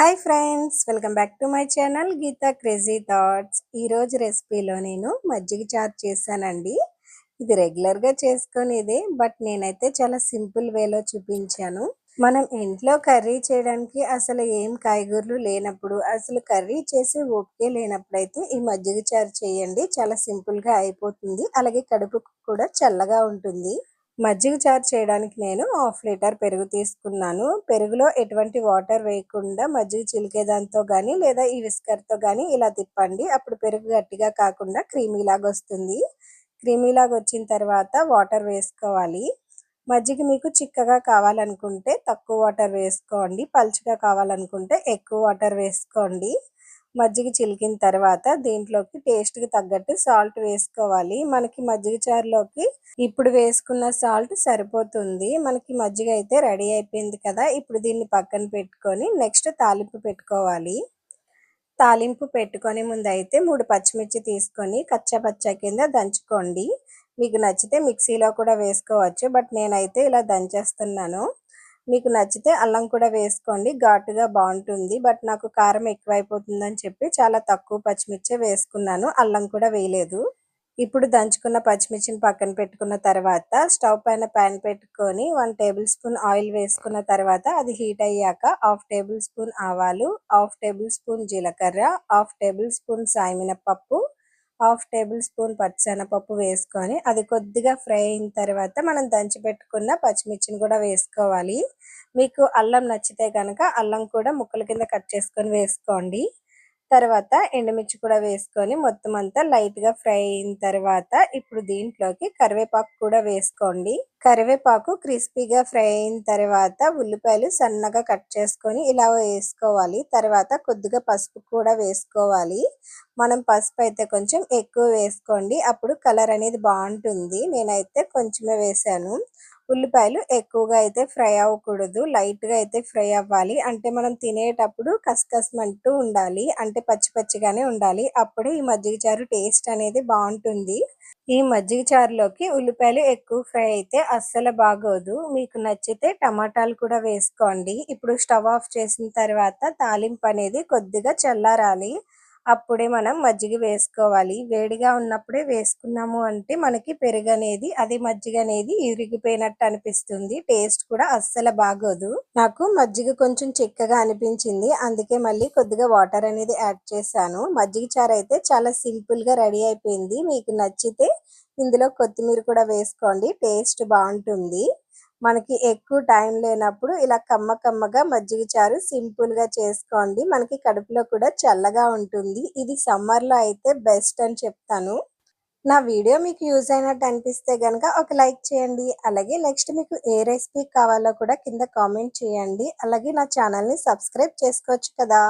Hi friends, welcome back to my channel Geetha crazy thoughts. ఈరోజు రెసిపీలో నేను మజ్జిగ చారు చేశానండి. ఇది రెగ్యులర్గా చేసుకునేదే, బట్ నేనైతే చాలా సింపుల్ వేలో చూపించాను. మనం ఇంట్లో కర్రీ చేయడానికి అసలు ఏం కాయగూరలు లేనప్పుడు, అసలు కర్రీ చేసే ఓపికే లేనప్పుడైతే ఈ మజ్జిగ చారు చేయండి. చాలా సింపుల్గా అయిపోతుంది, అలాగే కడుపుకు కూడా చల్లగా ఉంటుంది. మజ్జిగ చారు చేయడానికి నేను 1/2 లీటర్ పెరుగు తీసుకున్నాను. పెరుగులో ఎటువంటి వాటర్ వేయకుండా మజ్జిగ చిలికేదాంతో కానీ లేదా ఈ విస్కర్తో కానీ ఇలా తిప్పండి. అప్పుడు పెరుగు గట్టిగా కాకుండా క్రీమీలాగా వస్తుంది. క్రీమీలాగా వచ్చిన తర్వాత వాటర్ వేసుకోవాలి. మజ్జిగ మీకు చిక్కగా కావాలనుకుంటే తక్కువ వాటర్ వేసుకోండి, పలుచగా కావాలనుకుంటే ఎక్కువ వాటర్ వేసుకోండి. మజ్జిగ చిలికిన తర్వాత దీంట్లోకి టేస్ట్కి తగ్గట్టు సాల్ట్ వేసుకోవాలి. మనకి మజ్జిగ చారులోకి ఇప్పుడు వేసుకున్న సాల్ట్ సరిపోతుంది. మనకి మజ్జిగ అయితే రెడీ అయిపోయింది కదా. ఇప్పుడు దీన్ని పక్కన పెట్టుకొని నెక్స్ట్ తాలింపు పెట్టుకోవాలి. తాలింపు పెట్టుకొని ముందైతే 3 పచ్చిమిర్చి తీసుకొని కచ్చా పచ్చా కింద దంచుకోండి. మీకు నచ్చితే మిక్సీలో కూడా వేసుకోవచ్చు, బట్ నేనైతే ఇలా దంచేస్తున్నాను. మీకు నచ్చితే అల్లం కూడా వేసుకోండి, ఘాటుగా బాగుంటుంది. బట్ నాకు కారం ఎక్కువైపోతుందని చెప్పి చాలా తక్కువ పచ్చిమిర్చే వేసుకున్నాను, అల్లం కూడా వేయలేదు. ఇప్పుడు దంచుకున్న పచ్చిమిర్చిని పక్కన పెట్టుకున్న తర్వాత స్టవ్ పైన ప్యాన్ పెట్టుకొని 1 టేబుల్ స్పూన్ ఆయిల్ వేసుకున్న తర్వాత అది హీట్ అయ్యాక 1/2 టేబుల్ స్పూన్ ఆవాలు, 1/2 టేబుల్ స్పూన్ జీలకర్ర, 1/2 టేబుల్ స్పూన్ సాయమినపప్పు, 1/2 టేబుల్ స్పూన్ పచ్చిశనగపప్పు వేసుకొని అది కొద్దిగా ఫ్రై అయిన తర్వాత మనం దంచి పెట్టుకున్న పచ్చిమిర్చిని కూడా వేసుకోవాలి. మీకు అల్లం నచ్చితే కనుక అల్లం కూడా ముక్కల కింద కట్ చేసుకొని వేసుకోండి. తర్వాత ఎండుమిర్చి కూడా వేసుకొని మొత్తం అంతా లైట్గా ఫ్రై అయిన తర్వాత ఇప్పుడు దీంట్లోకి కరివేపాకు కూడా వేసుకోండి. కరివేపాకు క్రిస్పీగా ఫ్రై అయిన తర్వాత ఉల్లిపాయలు సన్నగా కట్ చేసుకొని ఇలా వేసుకోవాలి. తర్వాత కొద్దిగా పసుపు కూడా వేసుకోవాలి. మనం పసుపు అయితే కొంచెం ఎక్కువ వేసుకోండి, అప్పుడు కలర్ అనేది బాగుంటుంది. నేనైతే కొంచెమే వేసాను. ఉల్లిపాయలు ఎక్కువగా అయితే ఫ్రై అవ్వకూడదు, లైట్గా అయితే ఫ్రై అవ్వాలి. అంటే మనం తినేటప్పుడు కసకసమంటూ ఉండాలి, అంటే పచ్చి పచ్చిగానే ఉండాలి. అప్పుడు ఈ మజ్జిగ చారు టేస్ట్ అనేది బాగుంటుంది. ఈ మజ్జిగ చారులోకి ఉల్లిపాయలు ఎక్కువ ఫ్రై అయితే అస్సలు బాగోదు. మీకు నచ్చితే టమాటాలు కూడా వేసుకోండి. ఇప్పుడు స్టవ్ ఆఫ్ చేసిన తర్వాత తాలింపు అనేది కొద్దిగా చల్లారాలి, అప్పుడే మనం మజ్జిగ వేసుకోవాలి. వేడిగా ఉన్నప్పుడే వేసుకున్నాము అంటే మనకి పెరుగు అనేది అది మజ్జిగ అనేది ఇరిగిపోయినట్టు అనిపిస్తుంది, టేస్ట్ కూడా అస్సలు బాగోదు. నాకు మజ్జిగ కొంచెం చిక్కగా అనిపించింది, అందుకే మళ్ళీ కొద్దిగా వాటర్ అనేది యాడ్ చేశాను. మజ్జిగ చారు అయితే చాలా సింపుల్గా రెడీ అయిపోయింది. మీకు నచ్చితే ఇందులో కొత్తిమీర కూడా వేసుకోండి, టేస్ట్ బాగుంటుంది. మనకి ఎక్కువ టైం లేనప్పుడు ఇలా కమ్మగా మజ్జిగ చారు సింపుల్గా చేసుకోండి. మనకి కడుపులో కూడా చల్లగా ఉంటుంది. ఇది సమ్మర్లో అయితే బెస్ట్ అని చెప్తాను. నా వీడియో మీకు యూజ్ అయినట్టు అనిపిస్తే కనుక ఒక లైక్ చేయండి. అలాగే నెక్స్ట్ మీకు ఏ రెసిపీ కావాలో కూడా కింద కామెంట్ చేయండి. అలాగే నా ఛానల్ని సబ్స్క్రైబ్ చేసుకోవచ్చు కదా.